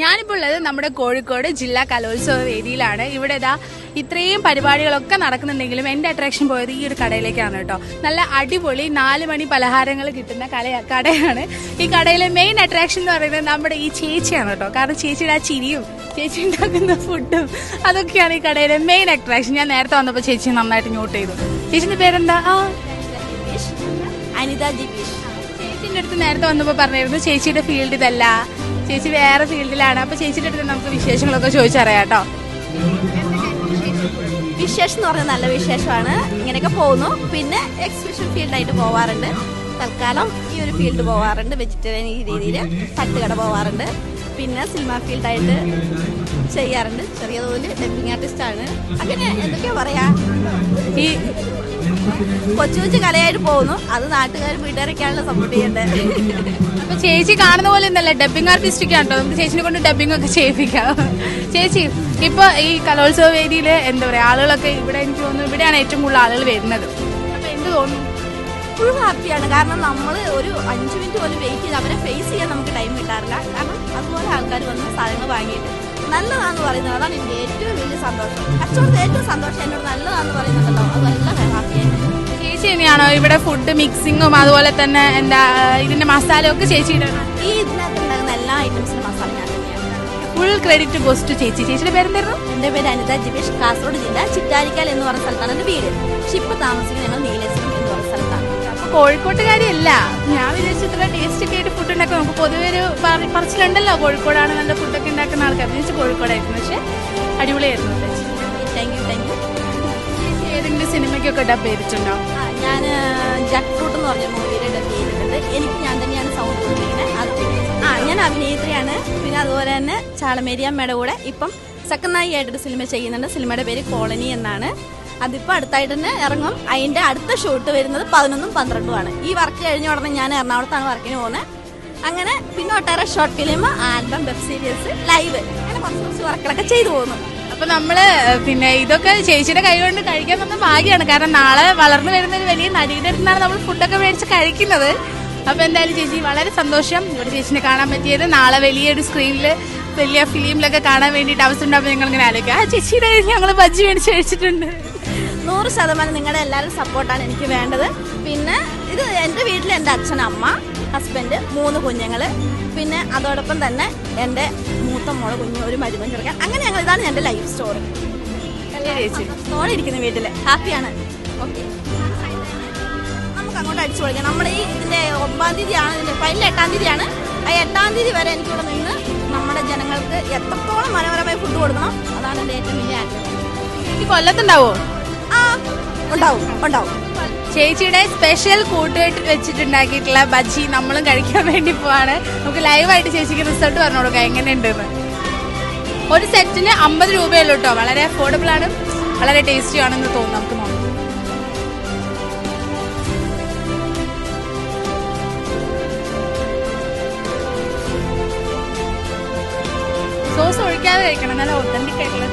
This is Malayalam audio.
ഞാനിപ്പോൾ ഉള്ളത് നമ്മുടെ കോഴിക്കോട് ജില്ലാ കലോത്സവ വേദിയിലാണ്. ഇവിടെ ഇതാ ഇത്രയും പരിപാടികളൊക്കെ നടക്കുന്നുണ്ടെങ്കിലും എന്റെ അട്രാക്ഷൻ പോയത് ഈ ഒരു കടയിലേക്കാണ് കേട്ടോ. നല്ല അടിപൊളി 4 മണി പലഹാരങ്ങൾ കിട്ടുന്ന കടയാണ്. ഈ കടയിലെ മെയിൻ അട്രാക്ഷൻ എന്ന് പറയുന്നത് നമ്മുടെ ഈ ചേച്ചിയാണ് കേട്ടോ. കാരണം ചേച്ചിയുടെ ആ ചിരിയും ചേച്ചി ഉണ്ടാക്കുന്ന ഫുഡും അതൊക്കെയാണ് ഈ കടയിലെ മെയിൻ അട്രാക്ഷൻ. ഞാൻ നേരത്തെ വന്നപ്പോൾ ചേച്ചി നന്നായിട്ട് നോട്ട് ചെയ്തു. ചേച്ചിന്റെ പേരെന്താ? അനിത ജിബീഷ്. ചേച്ചിന്റെ അടുത്ത് നേരത്തെ വന്നപ്പോൾ പറഞ്ഞിരുന്നു ചേച്ചിയുടെ ഫീൽഡ് ഇതല്ല, ചേച്ചി വേറെ ഫീൽഡിലാണ്. അപ്പൊ ചേച്ചിയുടെ അടുത്ത് നമുക്ക് വിശേഷങ്ങളൊക്കെ ചോദിച്ചറിയാം കേട്ടോ. വിശേഷം എന്ന് പറഞ്ഞാൽ നല്ല വിശേഷമാണ്. ഇങ്ങനെയൊക്കെ പോകുന്നു. പിന്നെ എക്സിബിഷൻ ഫീൽഡായിട്ട് പോവാറുണ്ട്. തൽക്കാലം ഈ ഒരു ഫീൽഡ് പോവാറുണ്ട്. വെജിറ്റേറിയൻ ഈ രീതിയിൽ തട്ടുകട പോവാറുണ്ട്. പിന്നെ സിനിമ ഫീൽഡായിട്ട് ചെയ്യാറുണ്ട്. ചെറിയ തോതിൽ ഡബിങ് ആർട്ടിസ്റ്റാണ്. അങ്ങനെ എന്തൊക്കെയാ പറയാ, ഈ കൊച്ചു കൊച്ചു കലയായിട്ട് പോകുന്നു. അത് നാട്ടുകാർ വീട്ടുകാരൊക്കെയാണല്ലോ സപ്പോർട്ട് ചെയ്യേണ്ടത്. അപ്പൊ ചേച്ചി കാണുന്ന പോലെ ഒന്നല്ല, ഡബിങ് ആർട്ടിസ്റ്റ് ഒക്കെ ആണോ? നമുക്ക് ചേച്ചിനെ കൊണ്ട് ഡബിങ് ഒക്കെ ചെയ്യിപ്പിക്കാം. ചേച്ചി ഇപ്പൊ ഈ കലോത്സവ വേദിയില് എന്താ പറയാ, ആളുകളൊക്കെ ഇവിടെ എനിക്ക് തോന്നുന്നു ഇവിടെയാണ് ഏറ്റവും കൂടുതൽ ആളുകൾ വരുന്നത്. അപ്പൊ എന്ത് തോന്നുന്നു? ഫുൾ ഹാപ്പിയാണ്. കാരണം നമ്മൾ ഒരു 5 മിനിറ്റ് പോലും വെയിറ്റ് ചെയ്ത് അവരെ ഫേസ് ചെയ്യാൻ നമുക്ക് ടൈം കിട്ടാറില്ല. കാരണം അതുപോലെ ആൾക്കാർ വന്ന് സാധനങ്ങൾ വാങ്ങിയിട്ട് നല്ലതാന്ന് പറയുന്നത്, അതാണ് എനിക്ക് ഏറ്റവും വലിയ സന്തോഷം. കച്ചവടത്തിൽ ഏറ്റവും സന്തോഷം എന്നോട് നല്ലതാന്ന് പറയുന്നുണ്ടല്ലോ, അത് നല്ല ഹാപ്പിയാണ്. ചേച്ചി തന്നെയാണോ ഇവിടെ ഫുഡ് മിക്സിങ്ങും അതുപോലെ തന്നെ എന്താ ഇതിന്റെ മസാലയൊക്കെ ചേച്ചി ഇടണം? ഈ ഇതിനകത്ത് ഉണ്ടാകുന്ന എല്ലാ ഐറ്റംസിനും മസാല ഞാൻ തന്നെയാണ്. ഫുൾ ക്രെഡിറ്റ് ഗോസ് ടു ചേച്ചി. ചേച്ചിയുടെ പേരെന്തായിരുന്നു? എൻ്റെ പേര് അനിത ജിബീഷ്. കാസർഗോഡ് ജില്ല ചിറ്റാരിക്കാൽ എന്ന് പറയുന്ന സ്ഥലത്താണ് എൻ്റെ വീട്. പക്ഷെ ഇപ്പൊ താമസിക്കുന്നത് ഞങ്ങൾ നീലേശ്വരം എന്ന് പറയുന്ന സ്ഥലത്താണ്. കോഴിക്കോട്ടുകാരിയല്ല, ഞാൻ വിചാരിച്ചു ഇത്ര ടേസ്റ്റ് ഒക്കെ ആയിട്ട് ഫുഡ് ഉണ്ടാക്കും. നമുക്ക് പൊതുവെ ഒരു പറച്ചിലുണ്ടല്ലോ കോഴിക്കോടാണ് നല്ല ഫുഡൊക്കെ ഉണ്ടാക്കുന്ന ആൾക്കാർ. വിചാരിച്ചു കോഴിക്കോടായിരുന്നു, പക്ഷെ അടിപൊളിയായിരുന്നു. Thank you. ചേച്ചി ഏതെങ്കിലും സിനിമയ്ക്കൊക്കെ ഡബ് ചെയ്തിട്ടുണ്ടോ? ഞാൻ ജാക്ക് ഫ്രൂട്ട് എന്ന് പറഞ്ഞ മൂവിയിൽ ഡബ് ചെയ്തിട്ടുണ്ട്. എനിക്ക് ഞാൻ തന്നെയാണ് സൗണ്ട് കൊടുത്തിരിക്കുന്നത്. ഞാൻ അഭിനേത്രിയാണ്. പിന്നെ അതുപോലെ തന്നെ ചാളമേരിയമ്മയുടെ കൂടെ ഇപ്പം സെക്കൻഡ് ആയിട്ടൊരു സിനിമ ചെയ്യുന്നുണ്ട്. സിനിമയുടെ പേര് കോളനി എന്നാണ്. അതിപ്പോൾ അടുത്തായിട്ട് തന്നെ ഇറങ്ങും. അതിൻ്റെ അടുത്ത ഷൂട്ട് വരുന്നത് 11ഉം 12ഉം ആണ്. ഈ വർക്ക് കഴിഞ്ഞ ഉടനെ ഞാൻ എറണാകുളത്താണ് വർക്കിന് പോകുന്നത്. അങ്ങനെ പിന്നെ ഒട്ടേറെ short film, album, web series, live, അങ്ങനെ കുറച്ച് വർക്കുകളൊക്കെ ചെയ്തു പോകുന്നു. അപ്പൊ നമ്മള് പിന്നെ ഇതൊക്കെ ചേച്ചിയുടെ കൈ കൊണ്ട് കഴിക്കാൻ നമുക്ക് ഭാഗ്യമാണ്. കാരണം നാളെ വളർന്നു വരുന്ന ഒരു വലിയ നടിയുടെ അടുത്താണ് നമ്മൾ ഫുഡൊക്കെ മേടിച്ച് കഴിക്കുന്നത്. അപ്പൊ എന്തായാലും ചേച്ചി വളരെ സന്തോഷം ഇവിടെ ചേച്ചിനെ കാണാൻ പറ്റിയത്. നാളെ വലിയൊരു സ്ക്രീനില് വലിയ ഫിലിമിലൊക്കെ കാണാൻ വേണ്ടിയിട്ട് അവസരം ഉണ്ടാകുമ്പോൾ ഞങ്ങൾ ഇങ്ങനെ ആലോചിക്കുക, ആ ചേച്ചിയുടെ ഞങ്ങൾ ബജ്ജി മേടിച്ച് കഴിച്ചിട്ടുണ്ട്. 100% നിങ്ങളുടെ എല്ലാവരും സപ്പോർട്ടാണ് എനിക്ക് വേണ്ടത്. പിന്നെ ഇത് എൻ്റെ വീട്ടിൽ എൻ്റെ അച്ഛൻ, അമ്മ, ഹസ്ബൻഡ്, 3 കുഞ്ഞുങ്ങൾ, പിന്നെ അതോടൊപ്പം തന്നെ എൻ്റെ മൂത്ത മോള് കുഞ്ഞ്, ഒരു മരുമൻ ചെറുക്കൻ. അങ്ങനെ ഇതാണ് എൻ്റെ ലൈഫ് സ്റ്റോറി. സ്റ്റോറി ഇരിക്കുന്ന വീട്ടിൽ ഹാപ്പിയാണ്. ഓക്കെ, നമുക്ക് അങ്ങോട്ട് അടിച്ചു പൊളിക്കാം. നമ്മുടെ ഈ ഇതിൻ്റെ 9-ാം തീയതിയാണ്, ഇതിൻ്റെ ഫൈനൽ 8-ാം തീയതിയാണ്. ആ 8-ാം തീയതി വരെ എനിക്കിവിടെ നിന്ന് നമ്മുടെ ജനങ്ങൾക്ക് എത്രത്തോളം മനോഹരമായി ഫുഡ് കൊടുക്കണം, അതാണ് എൻ്റെ ഏറ്റവും വലിയ ആഗ്രഹം. കൊല്ലത്തുണ്ടാവോ? ഉണ്ടാവും. ചേച്ചിയുടെ സ്പെഷ്യൽ കൂട്ടുകെട്ട് വെച്ചിട്ടുണ്ടാക്കിയിട്ടുള്ള ബജ്ജി നമ്മളും കഴിക്കാൻ വേണ്ടി പോവാണ്. നമുക്ക് ലൈവായിട്ട് ചേച്ചിക്ക് റിസൾട്ട് പറഞ്ഞു കൊടുക്കാം എങ്ങനെയുണ്ടെന്ന്. ഒരു സെറ്റിന് 50 രൂപയുള്ളൂ കേട്ടോ. വളരെ അഫോർഡബിൾ ആണ്, വളരെ ടേസ്റ്റി ആണെന്ന് തോന്നുന്നു. നമുക്ക് നോക്കാം. സോസ് ഒഴിക്കാതെ കഴിക്കണം, നല്ല ഒത്തന്റിക് ആയിട്ടുള്ള